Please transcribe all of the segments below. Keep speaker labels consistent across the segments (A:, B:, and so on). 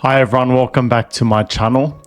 A: Hi everyone, welcome back to my channel.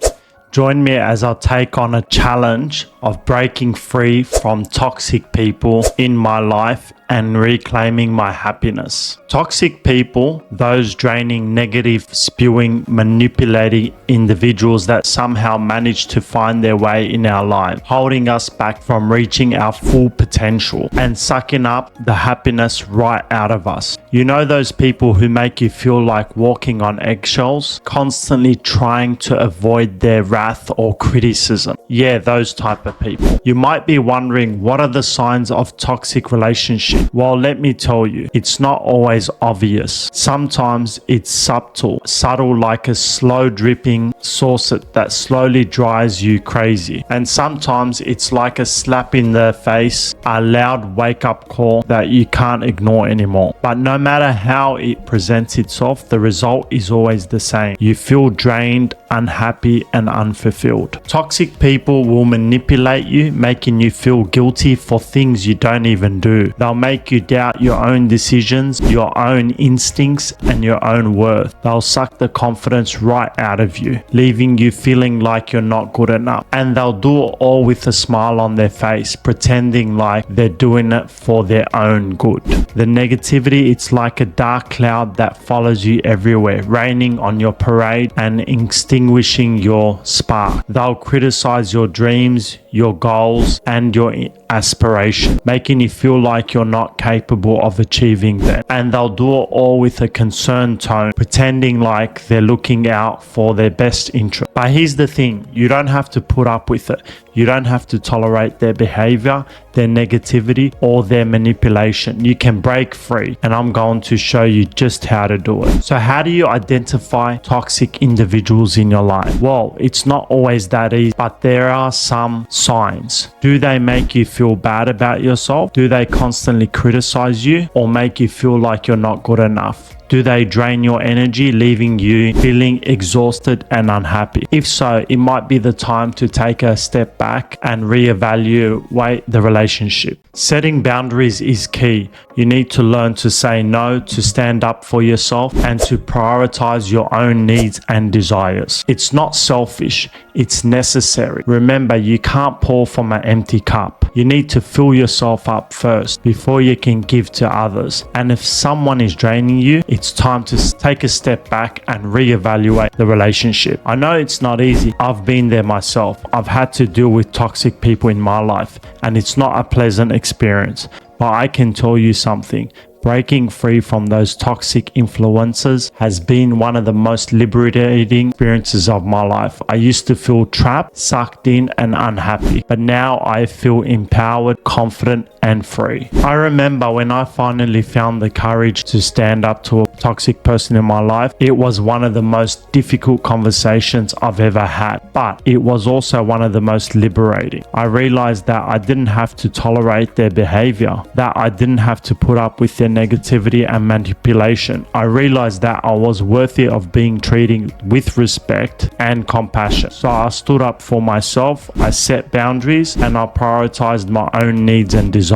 A: Join me as I take on a challenge of breaking free from toxic people in my life and reclaiming my happiness. Toxic people, those draining, negative, spewing, manipulating individuals that somehow manage to find their way in our life, holding us back from reaching our full potential and sucking up the happiness right out of us. You know those people who make you feel like walking on eggshells, constantly trying to avoid their wrath or criticism. Yeah, those type of people. You might be wondering, what are the signs of toxic relationship? Well, let me tell you, it's not always obvious. Sometimes it's subtle like a slow dripping saucet that slowly drives you crazy. And sometimes it's like a slap in the face, a loud wake up call that you can't ignore anymore. But no matter how it presents itself, the result is always the same. You feel drained, unhappy, and unfulfilled. Toxic people will manipulate you, making you feel guilty for things you don't even do. They'll make you doubt your own decisions, your own instincts, and your own worth. They'll suck the confidence right out of you, leaving you feeling like you're not good enough. And they'll do it all with a smile on their face, pretending like they're doing it for their own good. The negativity, it's like a dark cloud that follows you everywhere, raining on your parade and extinguishing your spark. They'll criticize your dreams, your goals, and your aspiration, making you feel like you're not capable of achieving them. And they'll do it all with a concerned tone, pretending like they're looking out for their best interest. But here's the thing, you don't have to put up with it. You don't have to tolerate their behavior, their negativity, or their manipulation. You can break free, and I'm going to show you just how to do it. So how do you identify toxic individuals in your life? Well, it's not always that easy, but there are some signs. Do they make you feel bad about yourself? Do they constantly criticize you or make you feel like you're not good enough? Do they drain your energy, leaving you feeling exhausted and unhappy? If so, it might be the time to take a step back and reevaluate the relationship. Setting boundaries is key. You need to learn to say no, to stand up for yourself, and to prioritize your own needs and desires. It's not selfish, it's necessary. Remember, you can't pour from an empty cup. You need to fill yourself up first before you can give to others. And if someone is draining you, it's time to take a step back and reevaluate the relationship. I know it's not easy. I've been there myself. I've had to deal with toxic people in my life, and it's not a pleasant experience. But I can tell you something. Breaking free from those toxic influences has been one of the most liberating experiences of my life. I used to feel trapped, sucked in, and unhappy, but now I feel empowered, confident, and free. I remember when I finally found the courage to stand up to a toxic person in my life, it was one of the most difficult conversations I've ever had, but it was also one of the most liberating. I realized that I didn't have to tolerate their behavior, that I didn't have to put up with their negativity and manipulation. I realized that I was worthy of being treated with respect and compassion. So I stood up for myself, I set boundaries, and I prioritized my own needs and desires.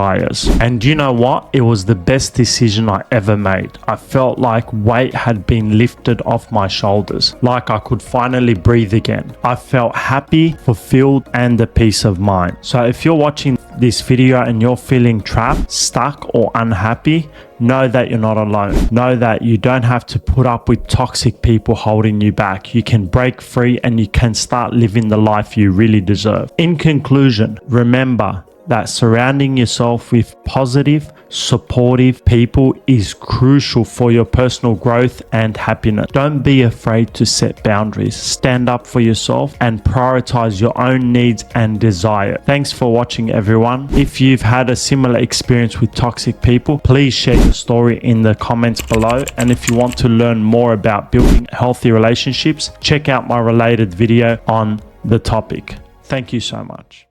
A: And you know what? It was the best decision I ever made. I felt like weight had been lifted off my shoulders, like I could finally breathe again. I felt happy, fulfilled, and at peace of mind. So if you're watching this video and you're feeling trapped, stuck, or unhappy, know that you're not alone. Know that you don't have to put up with toxic people holding you back. You can break free and you can start living the life you really deserve. In conclusion, remember that surrounding yourself with positive, supportive people is crucial for your personal growth and happiness. Don't be afraid to set boundaries. Stand up for yourself and prioritize your own needs and desire. Thanks for watching, everyone. If you've had a similar experience with toxic people, please share your story in the comments below. And if you want to learn more about building healthy relationships, check out my related video on the topic. Thank you so much.